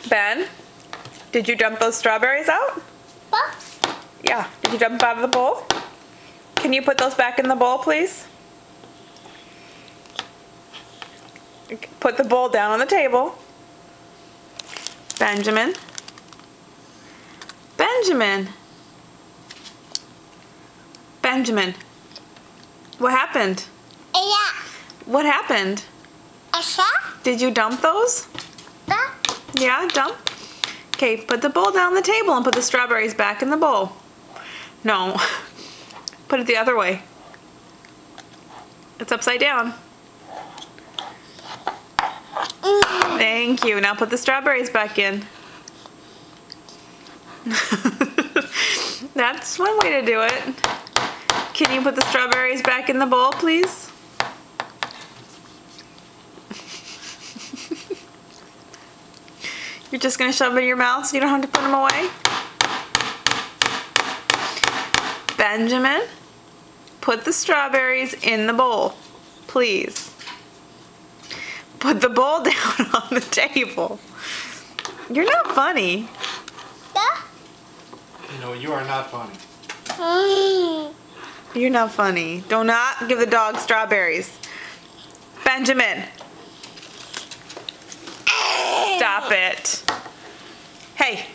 Ben, did you dump those strawberries out? What? Yeah, did you dump out of the bowl? Can you put those back in the bowl, please? Put the bowl down on the table. Benjamin. Benjamin. Benjamin. What happened? Yeah. What happened? A shot? Did you dump those? Yeah, dump. Okay, put the bowl down on the table and put the strawberries back in the bowl. No. Put it the other way. It's upside down. Thank you. Now put the strawberries back in. That's one way to do it. Can you put the strawberries back in the bowl, please? You're just going to shove them in your mouth so you don't have to put them away? Benjamin, put the strawberries in the bowl, please. Put the bowl down on the table. You're not funny. No, you are not funny. You're not funny. Do not give the dog strawberries. Benjamin. Stop it. Hey.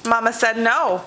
Mama said no.